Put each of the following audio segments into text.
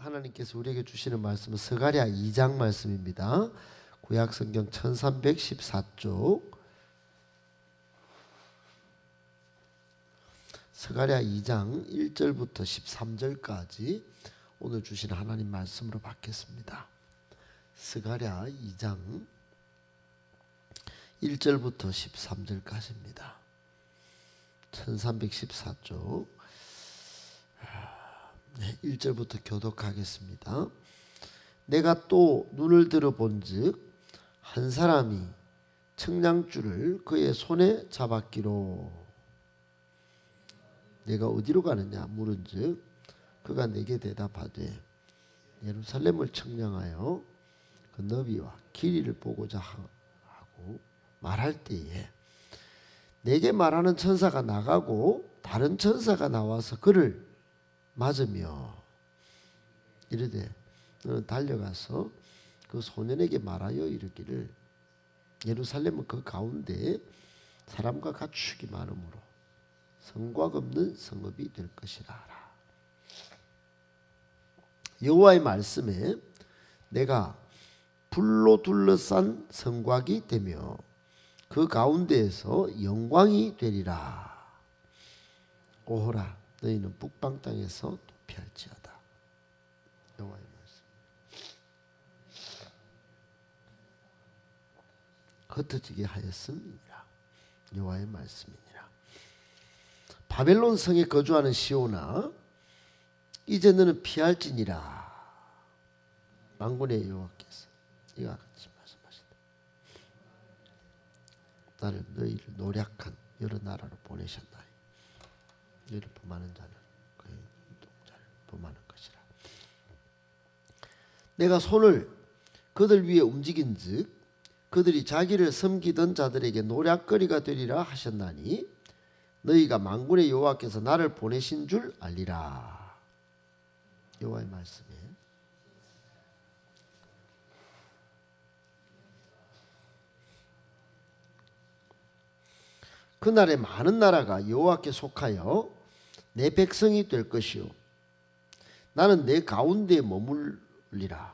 하나님께서 우리에게 주시는 말씀은 스가랴 2장 말씀입니다. 구약성경 1314쪽 스가랴 2장 1절부터 13절까지 오늘 주신 하나님 말씀으로 받겠습니다. 스가랴 2장 1절부터 13절까지입니다. 1314쪽 1절부터 교독하겠습니다. 내가 또 눈을 들어본즉 한 사람이 청량줄을 그의 손에 잡았기로. 내가 어디로 가느냐 물은즉 그가 내게 대답하되 예루살렘을 청량하여 그 너비와 길이를 보고자 하고 말할 때에 내게 말하는 천사가 나가고 다른 천사가 나와서 그를 맞으며 이르되 너는 달려가서 그 소년에게 말하여 이르기를 예루살렘은 그 가운데 사람과 가축이 많으므로 성곽 없는 성읍이 될 것이라 하라. 여호와의 말씀에 내가 불로 둘러싼 성곽이 되며 그 가운데에서 영광이 되리라. 오호라 너희는 북방 땅에서 도피할지어다. 여호와의 말씀. 흩어지게 하였음이니라. 여호와의 말씀이니라. 바벨론 성에 거주하는 시온아 이제 너는 피할지니라. 만군의 여호와께서 이와 같이 말씀하시다. 나를 너희를 노략한 여러 나라로 보내셨나니 너희를 범하는 자는 그의 눈동자를 범하는 것이라. 내가 손을 그들 위에 움직인즉 그들이 자기를 섬기던 자들에게 노략거리가 되리라 하셨나니 너희가 만군의 여호와께서 나를 보내신 줄 알리라. 여호와의 말씀에 그날에 많은 나라가 여호와께 속하여 내 백성이 될 것이요 나는 내 가운데에 머물리라.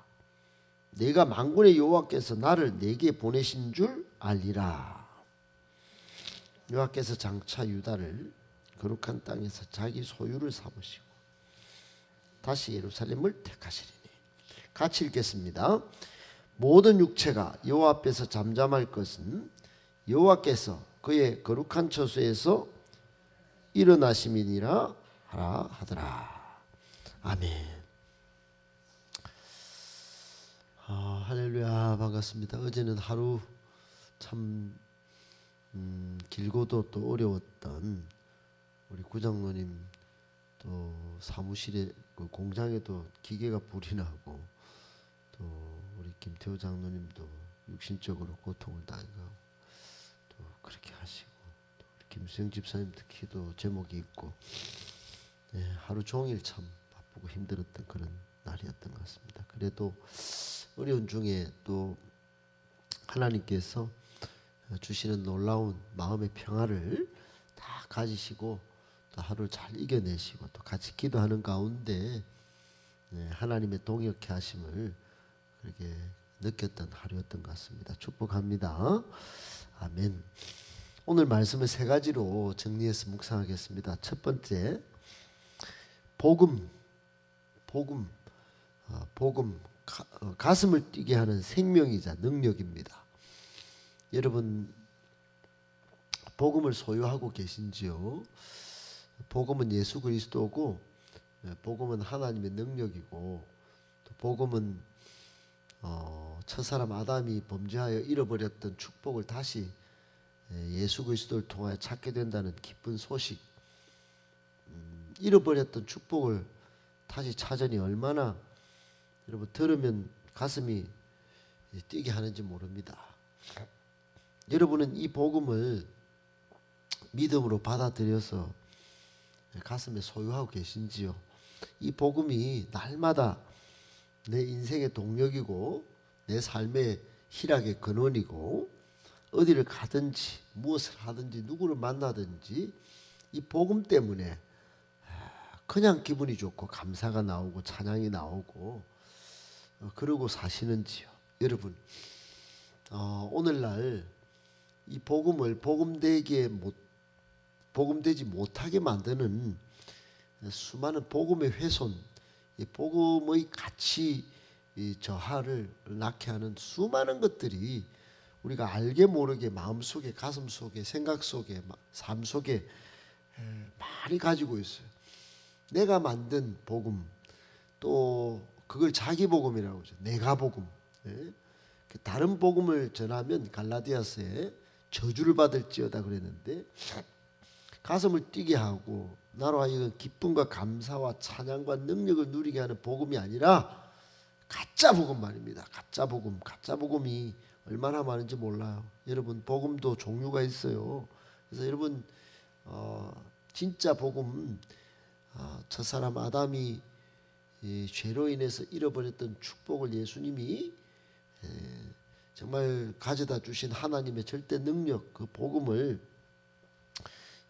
내가 만군의 여호와께서 나를 내게 보내신 줄 알리라. 여호와께서 장차 유다를 거룩한 땅에서 자기 소유를 삼으시고 다시 예루살렘을 택하시리니. 같이 읽겠습니다. 모든 육체가 여호와 앞에서 잠잠할 것은 여호와께서 그의 거룩한 처소에서 일어나심이니라 하라 하더라. 아멘. 할렐루야. 반갑습니다. 어제는 하루 참 길고도 또 어려웠던 우리 구장로님 또 사무실에 그 공장에도 기계가 불이 나고 또 우리 김태호 장로님도 육신적으로 고통을 당하고 또 그렇게 하시고 또 우리 김수영 집사님도 기도 제목이 있고 하루 종일 참 바쁘고 힘들었던 그런 날이었던 것 같습니다. 그래도 어려운 중에 또 하나님께서 주시는 놀라운 마음의 평화를 다 가지시고 또 하루를 잘 이겨내시고 또 같이 기도하는 가운데 하나님의 동역케 하심을 그렇게 느꼈던 하루였던 것 같습니다. 축복합니다. 아멘. 오늘 말씀을 세 가지로 정리해서 묵상하겠습니다. 첫 번째, 복음, 가슴을 뛰게 하는 생명이자 능력입니다. 여러분 복음을 소유하고 계신지요? 복음은 예수 그리스도고 복음은 하나님의 능력이고 또 복음은 첫사람 아담이 범죄하여 잃어버렸던 축복을 다시 예수 그리스도를 통하여 찾게 된다는 기쁜 소식. 잃어버렸던 축복을 다시 찾으니 얼마나 여러분 들으면 가슴이 뛰게 하는지 모릅니다. 여러분은 이 복음을 믿음으로 받아들여서 가슴에 소유하고 계신지요? 이 복음이 날마다 내 인생의 동력이고 내 삶의 희락의 근원이고 어디를 가든지 무엇을 하든지 누구를 만나든지 이 복음 때문에 그냥 기분이 좋고 감사가 나오고 찬양이 나오고 그러고 사시는지요? 여러분, 오늘날 이 복음을 복음되지 못하게 만드는 수많은 복음의 훼손, 이 복음의 가치 저하를 낳게 하는 수많은 것들이 우리가 알게 모르게 마음속에, 가슴속에, 생각 속에, 삶 속에 많이 가지고 있어요. 내가 만든 복음, 또 그걸 자기 복음이라고 하죠. 내가 복음. 다른 복음을 전하면 갈라디아서에 저주를 받을지어다 그랬는데, 가슴을 뛰게 하고 나로 하여금 기쁨과 감사와 찬양과 능력을 누리게 하는 복음이 아니라 가짜 복음 말입니다. 가짜 복음. 가짜 복음이 얼마나 많은지 몰라요. 여러분, 복음도 종류가 있어요. 그래서 여러분, 진짜 복음, 첫사람 아담이 죄로 인해서 잃어버렸던 축복을 예수님이 정말 가져다 주신 하나님의 절대 능력, 그 복음을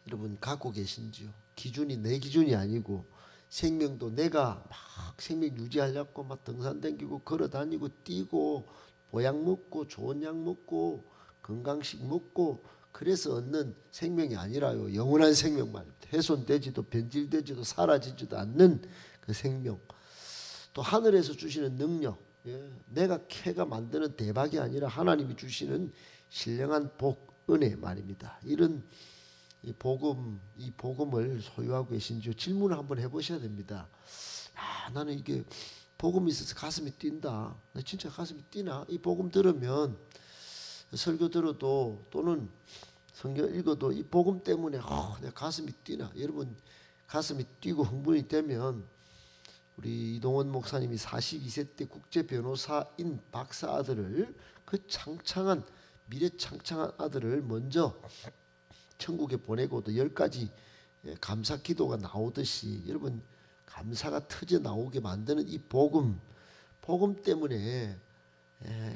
여러분 갖고 계신지요? 기준이 내 기준이 아니고, 생명도 내가 막 생명 유지하려고 막 등산 다니고 걸어 다니고 뛰고 보약 먹고 좋은 약 먹고 건강식 먹고 그래서 얻는 생명이 아니라요. 영원한 생명 말입니다. 훼손되지도 변질되지도 사라지지도 않는 그 생명. 또 하늘에서 주시는 능력, 내가 캐가 만드는 대박이 아니라 하나님이 주시는 신령한 복, 은혜 말입니다. 이런 이 복음을 소유하고 계신지 질문을 한번 해보셔야 됩니다. 나는 이게 복음이 있어서 가슴이 뛴다. 나 진짜 가슴이 뛰나? 이 복음 들으면, 설교 들어도 또는 성경 읽어도 이 복음 때문에 내 가슴이 뛰나? 여러분, 가슴이 뛰고 흥분이 되면 우리 이동원 목사님이 42세 때 국제 변호사인 박사 아들을, 그 창창한 미래 창창한 아들을 먼저 천국에 보내고도 10가지 감사 기도가 나오듯이, 여러분, 감사가 터져 나오게 만드는 이 복음 때문에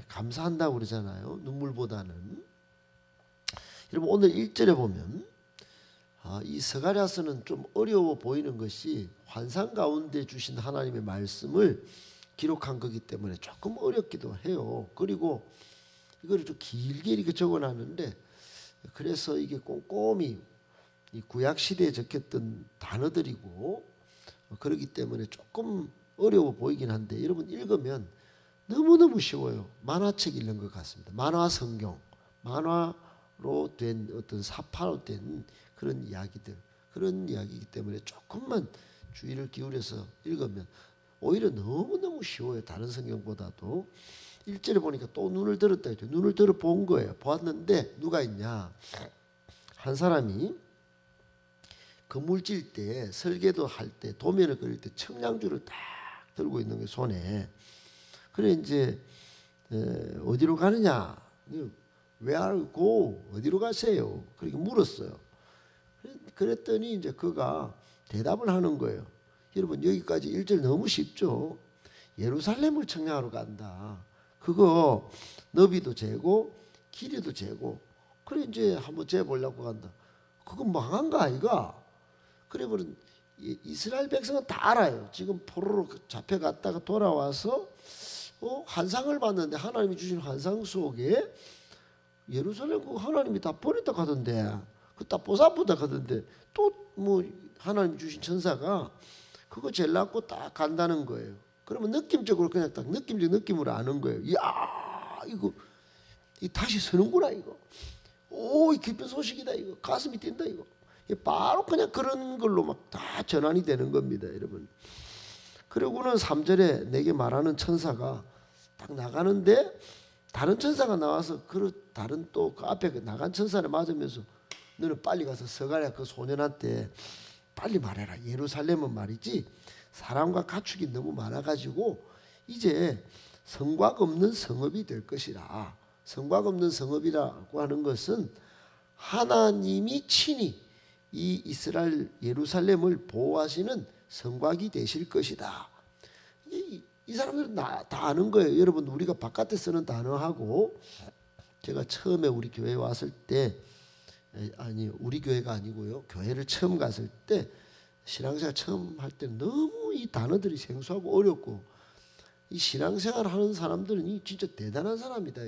감사한다고 그러잖아요. 눈물보다는. 여러분, 오늘 1절에 보면 이 스가랴서는 좀 어려워 보이는 것이 환상 가운데 주신 하나님의 말씀을 기록한 거기 때문에 조금 어렵기도 해요. 그리고 이거를 좀 길게 이렇게 적어놨는데, 그래서 이게 꼼꼼히 이 구약 시대에 적혔던 단어들이고 그렇기 때문에 조금 어려워 보이긴 한데, 여러분 읽으면 너무너무 쉬워요. 만화책 읽는 것 같습니다. 만화 성경, 만화로 된 어떤 사파로 된 그런 이야기이기 때문에 조금만 주의를 기울여서 읽으면 오히려 너무너무 쉬워요. 다른 성경보다도. 1절에 보니까 또 눈을 들었다 했죠. 눈을 들어 본 거예요. 보았는데 누가 있냐? 한 사람이 건물 질 때, 설계도 할 때, 도면을 그릴 때 청량줄을 딱 들고 있는 게 손에. 그래 이제 어디로 가느냐? Where are you go? 어디로 가세요? 그렇게 물었어요. 그랬더니 이제 그가 대답을 하는 거예요. 여러분, 여기까지 1절 너무 쉽죠? 예루살렘을 청량하러 간다. 그거 너비도 재고 길이도 재고, 그래 이제 한번 재보려고 간다. 그거 망한 거 아이가? 그래 버린 이스라엘 백성은 다 알아요. 지금 포로로 잡혀갔다가 돌아와서 환상을 봤는데, 하나님이 주신 환상 속에 예루살렘 그 하나님이 다 버렸다 하던데, 그 다 보살보다 하던데, 또 뭐 하나님이 주신 천사가 그거 제일 낫고 딱 간다는 거예요. 그러면 느낌적으로 그냥 딱 느낌적 느낌으로 아는 거예요. 이야, 이거 다시 서는구나 이거. 오, 이 기쁜 소식이다 이거. 가슴이 뛴다 이거. 바로 그냥 그런 걸로 막 다 전환이 되는 겁니다, 여러분. 그리고는 3절에 내게 말하는 천사가 딱 나가는데, 다른 천사가 나와서 다른 또 그 앞에 나간 천사를 맞으면서 너는 빨리 가서 스가랴 그 소년한테 빨리 말해라. 예루살렘은 말이지 사람과 가축이 너무 많아가지고 이제 성곽 없는 성읍이 될 것이라. 성곽 없는 성읍이라고 하는 것은 하나님이 친히 이 이스라엘 예루살렘을 보호하시는 성곽이 되실 것이다. 이 사람들은 다 아는 거예요. 여러분, 우리가 바깥에 쓰는 단어하고, 제가 처음에 우리 교회에 왔을 때, 아니 우리 교회가 아니고요, 교회를 처음 갔을 때 신앙생활 처음 할 때 너무 이 단어들이 생소하고 어렵고, 이 신앙생활 하는 사람들은 이 진짜 대단한 사람이다.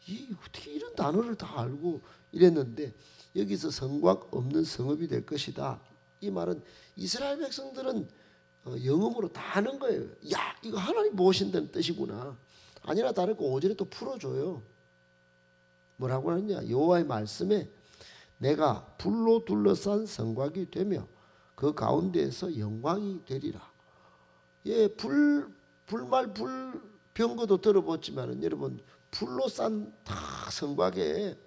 이 어떻게 이런 단어를 다 알고 이랬는데, 여기서 성곽 없는 성읍이 될 것이다. 이 말은 이스라엘 백성들은 영음으로 다 아는 거예요. 야, 이거 하나님 모신다는 뜻이구나. 아니나 다를까 5절에 또 풀어줘요. 뭐라고 하느냐? 여호와의 말씀에 내가 불로 둘러싼 성곽이 되며 그 가운데에서 영광이 되리라. 예, 불말 불병거도 들어봤지만은 여러분, 불로 싼 다 성곽에,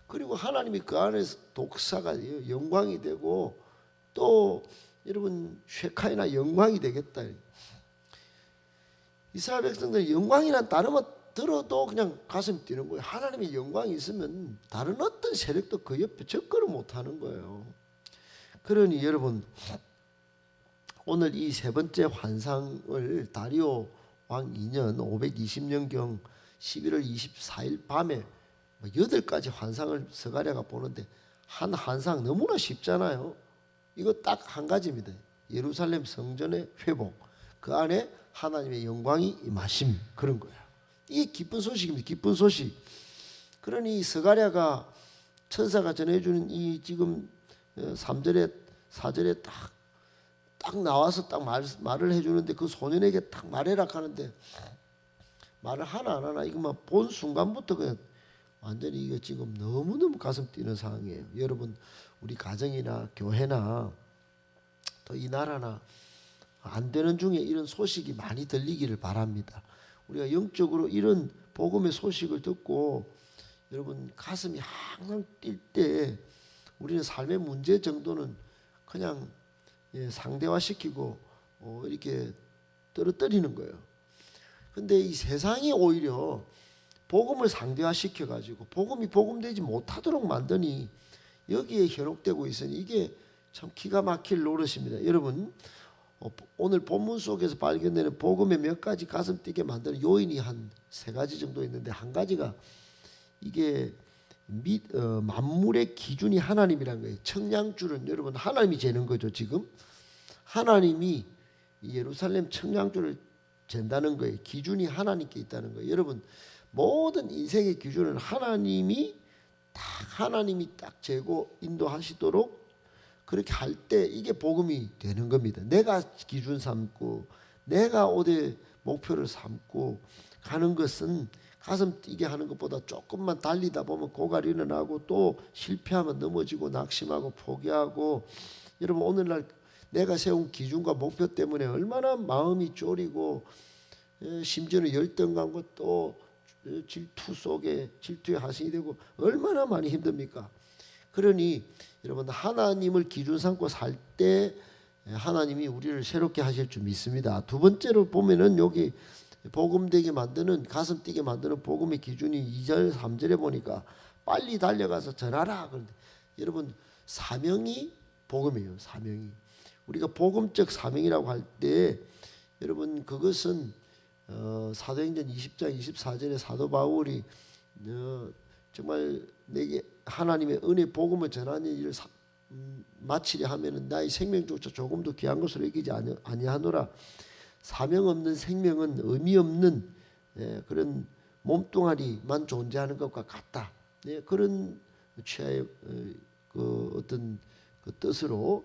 그리고 하나님이 그 안에서 독사가 영광이 되고, 또 여러분 쉐카이나 영광이 되겠다. 이스라엘 백성들은 영광이란 단어만 들어도 그냥 가슴이 뛰는 거예요. 하나님의 영광이 있으면 다른 어떤 세력도 그 옆에 접근을 못하는 거예요. 그러니 여러분, 오늘 이 세 번째 환상을 다리오 왕 2년 520년경 11월 24일 밤에 8가지 환상을 스가랴가 보는데, 한 환상 너무나 쉽잖아요. 이거 딱 한 가지입니다. 예루살렘 성전의 회복, 그 안에 하나님의 영광이 임하심, 그런 거야. 이게 기쁜 소식입니다. 기쁜 소식. 그러니 스가랴가 천사가 전해주는 이 지금 3절에 4절에 딱 나와서 딱 말을 해주는데, 그 소년에게 딱 말해라 하는데 말을 하나 안 하나, 이것만 본 순간부터 그냥 완전히 이거 지금 너무너무 가슴 뛰는 상황이에요. 여러분, 우리 가정이나 교회나 또 이 나라나 안 되는 중에 이런 소식이 많이 들리기를 바랍니다. 우리가 영적으로 이런 복음의 소식을 듣고 여러분 가슴이 항상 뛸 때, 우리는 삶의 문제 정도는 그냥 상대화시키고 이렇게 떨어뜨리는 거예요. 근데 이 세상이 오히려 복음을 상대화시켜 가지고 복음이 복음되지 못하도록 만드니 여기에 현혹되고 있으니, 이게 참 기가 막힐 노릇입니다. 여러분, 오늘 본문 속에서 발견되는 복음의 몇 가지 가슴 뛰게 만드는 요인이 한 3가지 정도 있는데, 한 가지가 이게 만물의 기준이 하나님이라는 거예요. 청량줄은 여러분 하나님이 재는 거죠. 지금 하나님이 예루살렘 청량줄을 잰다는 거예요. 기준이 하나님께 있다는 거예요. 여러분, 모든 인생의 기준은 하나님이 딱 재고 인도하시도록 그렇게 할 때 이게 복음이 되는 겁니다. 내가 기준 삼고 내가 어디 목표를 삼고 가는 것은 가슴 뛰게 하는 것보다 조금만 달리다 보면 고갈이 나고, 또 실패하면 넘어지고 낙심하고 포기하고, 여러분 오늘날 내가 세운 기준과 목표 때문에 얼마나 마음이 졸이고, 심지어는 열등감과 또 질투의 하신이 되고 얼마나 많이 힘듭니까? 그러니 여러분, 하나님을 기준 삼고 살 때 하나님이 우리를 새롭게 하실 줄 믿습니다. 두 번째로 보면은 여기 복음 되게 만드는, 가슴 뛰게 만드는 복음의 기준이 2절 3절에 보니까 빨리 달려가서 전하라. 그런데 여러분, 사명이 복음이에요. 사명이. 우리가 복음적 사명이라고 할 때 여러분, 그것은 사도행전 20장 24절에 사도 바울이 정말 내게 하나님의 은혜 복음을 전하는 일을 마치려 하면은 나의 생명조차 조금도 귀한 것으로 여기지 아니하노라. 사명 없는 생명은 의미 없는 그런 몸뚱아리만 존재하는 것과 같다. 그런 취하의 그 어떤 그 뜻으로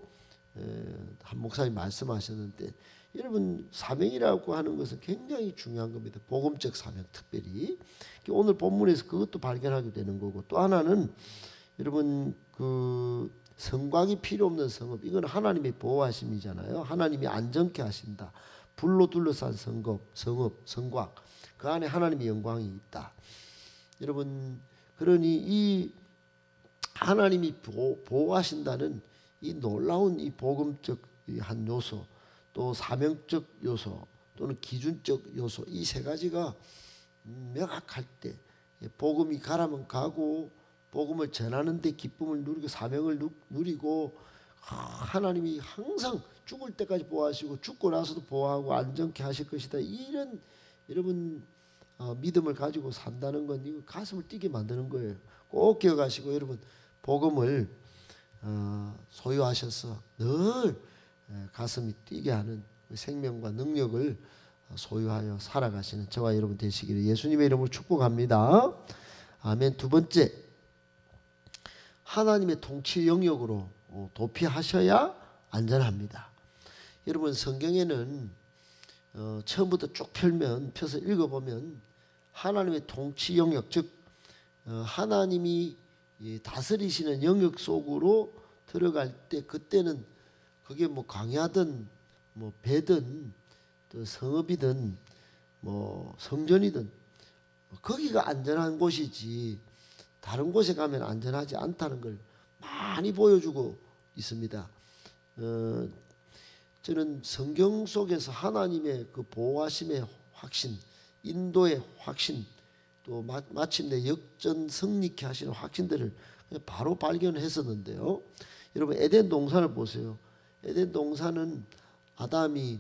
한 목사님 말씀하셨는데, 여러분 사명이라고 하는 것은 굉장히 중요한 겁니다. 복음적 사명 특별히. 오늘 본문에서 그것도 발견하게 되는 거고, 또 하나는 여러분 그 성곽이 필요 없는 성읍, 이건 하나님의 보호하심이잖아요. 하나님이 안정케 하신다. 불로 둘러싼 성곽, 그 안에 하나님의 영광이 있다. 여러분, 그러니 이 하나님이 보호하신다는 이 놀라운 이 복음적 한 요소, 또 사명적 요소, 또는 기준적 요소, 이 3가지가 명확할 때 복음이 가라면 가고, 복음을 전하는 데 기쁨을 누리고 사명을 누리고, 하나님이 항상 죽을 때까지 보호하시고 죽고 나서도 보호하고 안정케 하실 것이다. 이런 여러분 믿음을 가지고 산다는 건 이거 가슴을 뛰게 만드는 거예요. 꼭 기억하시고, 여러분 복음을 소유하셔서 늘 가슴이 뛰게 하는 생명과 능력을 소유하여 살아가시는 저와 여러분 되시기를 예수님의 이름으로 축복합니다. 아멘. 두 번째, 하나님의 통치 영역으로 도피하셔야 안전합니다. 여러분 성경에는 처음부터 쭉 펴서 읽어보면 하나님의 통치 영역, 즉 하나님이 다스리시는 영역 속으로 들어갈 때 그때는 그게 뭐 광야든 뭐 배든 또 성읍이든 뭐 성전이든 거기가 안전한 곳이지 다른 곳에 가면 안전하지 않다는 걸 많이 보여주고 있습니다. 저는 성경 속에서 하나님의 그 보호하심의 확신, 인도의 확신, 또 마침내 역전 승리케 하시는 확신들을 바로 발견했었는데요. 여러분 에덴 동산을 보세요. 에덴 동산은 아담이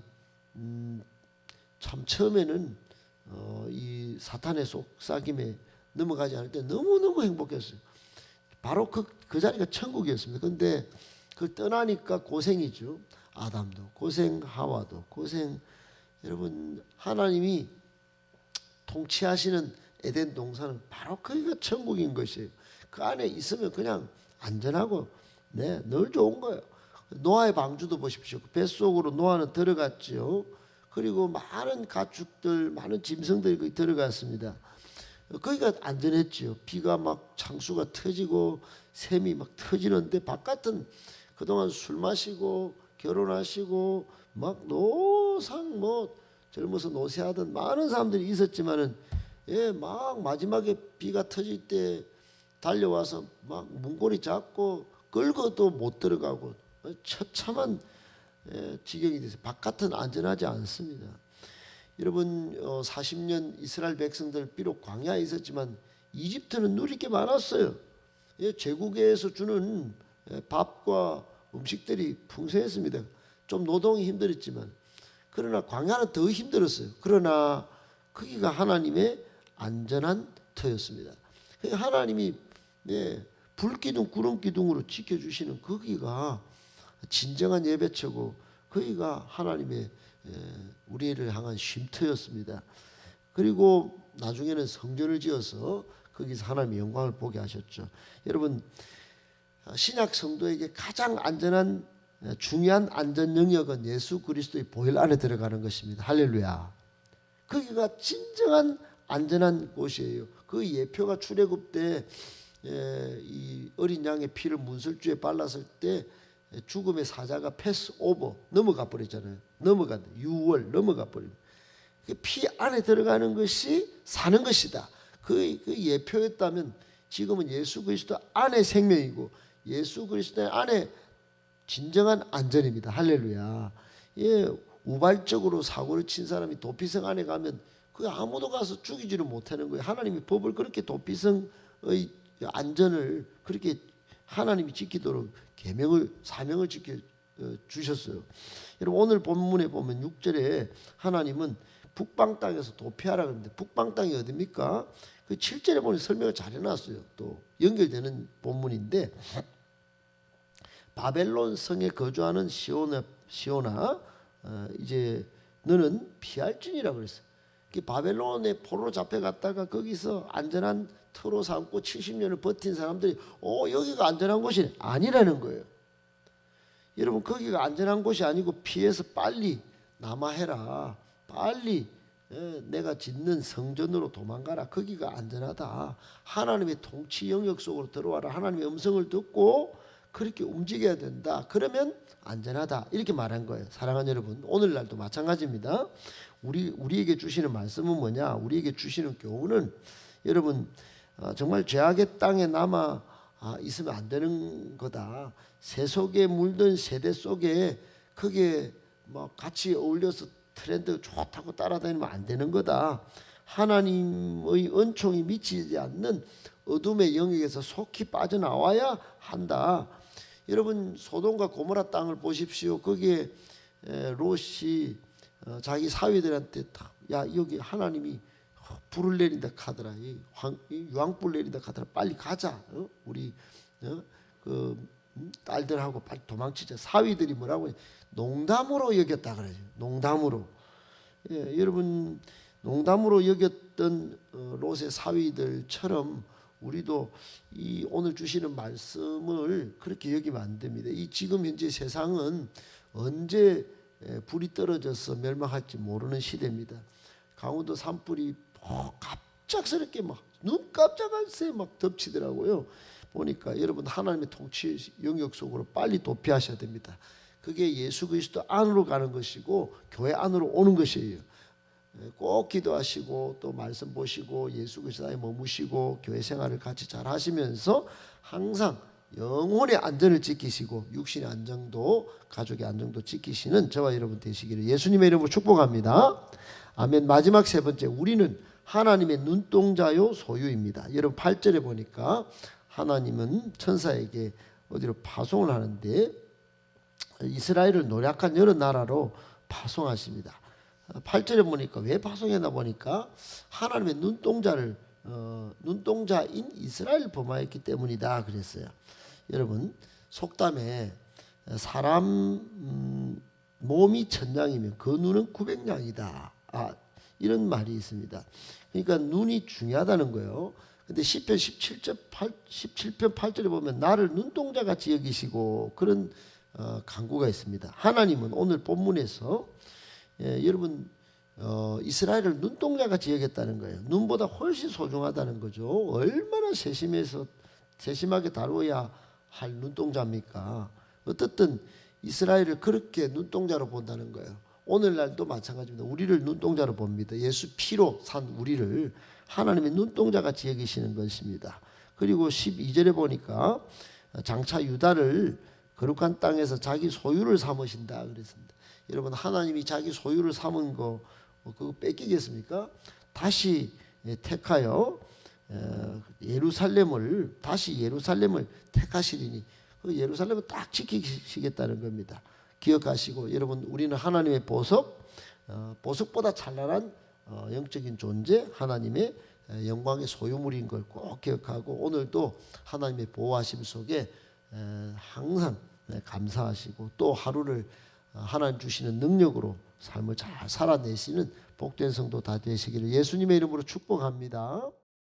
참 처음에는 이 사탄의 속삭임에 넘어가지 않을 때 너무너무 행복했어요. 바로 그 자리가 천국이었습니다. 그런데 그걸 떠나니까 고생이죠. 아담도 고생, 하와도 고생. 여러분 하나님이 통치하시는 에덴 동산은 바로 거기가 천국인 것이에요. 그 안에 있으면 그냥 안전하고 늘 좋은 거예요. 노아의 방주도 보십시오. 뱃속으로 노아는 들어갔죠. 그리고 많은 가축들, 많은 짐승들이 거기 들어갔습니다. 거기가 안전했죠. 비가 막 창수가 터지고 샘이 막 터지는데 바깥은 그동안 술 마시고 결혼하시고 막 노상 젊어서 노세하던 많은 사람들이 있었지만은 막 마지막에 비가 터질 때 달려와서 막 문고리 잡고 끌고도 못 들어가고 처참한 지경이 돼서 바깥은 안전하지 않습니다. 여러분 40년 이스라엘 백성들 비록 광야에 있었지만 이집트는 누릴 게 많았어요. 제국에서 주는 밥과 음식들이 풍성했습니다. 좀 노동이 힘들었지만 그러나 광야는 더 힘들었어요. 그러나 거기가 하나님의 안전한 터였습니다. 하나님이 불기둥 구름기둥으로 지켜주시는 거기가 진정한 예배처고 거기가 하나님의 우리를 향한 쉼터였습니다. 그리고 나중에는 성전을 지어서 거기서 하나님의 영광을 보게 하셨죠. 여러분 신약 성도에게 가장 안전한 중요한 안전 영역은 예수 그리스도의 보혈 안에 들어가는 것입니다. 할렐루야. 거기가 진정한 안전한 곳이에요. 그 예표가 출애굽 때 이 어린 양의 피를 문설주에 발랐을 때 죽음의 사자가 패스 오버 넘어가 버렸잖아요. 유월 넘어가 버립니다. 피 안에 들어가는 것이 사는 것이다. 그 예표였다면 지금은 예수 그리스도 안에 생명이고 예수 그리스도 안에 진정한 안전입니다. 할렐루야. 우발적으로 사고를 친 사람이 도피성 안에 가면 그 아무도 가서 죽이지를 못하는 거예요. 하나님이 법을 그렇게 도피성의 안전을 그렇게 하나님이 지키도록 사명을 지켜 주셨어요. 여러분 오늘 본문에 보면 6절에 하나님은 북방 땅에서 도피하라 그러는데 북방 땅이 어디입니까? 그 7절에 보면 설명을 잘 해놨어요. 또 연결되는 본문인데 바벨론 성에 거주하는 시온아 이제 너는 피할지니라 그랬어요. 바벨론의 포로로 잡혀갔다가 거기서 안전한 터로 삼고 70년을 버틴 사람들이 여기가 안전한 곳이 아니라는 거예요. 여러분 거기가 안전한 곳이 아니고 피해서 빨리 남아해라. 빨리 내가 짓는 성전으로 도망가라. 거기가 안전하다. 하나님의 통치 영역 속으로 들어와라. 하나님의 음성을 듣고 그렇게 움직여야 된다. 그러면 안전하다. 이렇게 말한 거예요. 사랑하는 여러분 오늘날도 마찬가지입니다. 우리에게 주시는 말씀은 뭐냐? 우리에게 주시는 교훈은 여러분 정말 죄악의 땅에 남아 있으면 안 되는 거다. 새 속에 물든 세대 속에 그게 뭐 같이 어울려서 트렌드 좋다고 따라다니면 안 되는 거다. 하나님의 은총이 미치지 않는 어둠의 영역에서 속히 빠져나와야 한다. 여러분 소돔과 고모라 땅을 보십시오. 거기에 롯이 자기 사위들한테 야 여기 하나님이 불을 내린다 카더라. 유황불 내린다 카더라. 빨리 가자. 우리 그 딸들하고 빨리 도망치자. 사위들이 뭐라고 농담으로 여겼다 그래요. 농담으로. 예, 여러분 농담으로 여겼던 롯의 사위들처럼 우리도 이 오늘 주시는 말씀을 그렇게 여기면 안 됩니다. 이 지금 현재 세상은 언제 불이 떨어져서 멸망할지 모르는 시대입니다. 강원도 산불이 갑작스럽게 막 눈 깜짝할 새 막 덮치더라고요. 보니까 여러분 하나님의 통치 영역 속으로 빨리 도피하셔야 됩니다. 그게 예수 그리스도 안으로 가는 것이고 교회 안으로 오는 것이에요. 꼭 기도하시고 또 말씀 보시고 예수 그리스도 안에 머무시고 교회 생활을 같이 잘 하시면서 항상 영혼의 안전을 지키시고 육신의 안정도 가족의 안정도 지키시는 저와 여러분 되시기를 예수님의 이름으로 축복합니다. 아멘. 마지막 세 번째, 우리는 하나님의 눈동자요 소유입니다. 여러분 8절에 보니까 하나님은 천사에게 어디로 파송을 하는데 이스라엘을 노략한 여러 나라로 파송하십니다. 8절에 보니까 왜 파송했나 보니까 하나님의 눈동자인 이스라엘을 범하였기 때문이다 그랬어요. 여러분 속담에 사람 몸이 1000양이면 그 눈은 900양이다. 이런 말이 있습니다. 그러니까 눈이 중요하다는 거예요. 근데 시편 17편 8절에 보면 나를 눈동자같이 여기시고 그런 간구가 있습니다. 하나님은 오늘 본문에서 여러분 이스라엘을 눈동자같이 여겼다는 거예요. 눈보다 훨씬 소중하다는 거죠. 얼마나 세심하게 다루어야 할 눈동자입니까? 어떻든 이스라엘을 그렇게 눈동자로 본다는 거예요. 오늘날도 마찬가지입니다. 우리를 눈동자로 봅니다. 예수 피로 산 우리를 하나님의 눈동자같이 여기시는 것입니다. 그리고 12절에 보니까 장차 유다를 거룩한 땅에서 자기 소유를 삼으신다 그랬습니다. 여러분 하나님이 자기 소유를 삼은 거 그거 뺏기겠습니까? 다시 택하여 예루살렘을 택하시리니 그 예루살렘을 딱 지키시겠다는 겁니다. 기억하시고 여러분 우리는 하나님의 보석보다 찬란한 영적인 존재 하나님의 영광의 소유물인 걸 꼭 기억하고 오늘도 하나님의 보호하심 속에 항상 감사하시고 또 하루를 하나님 주시는 능력으로 삶을 잘 살아내시는 복된 성도 다 되시기를 예수님의 이름으로 축복합니다.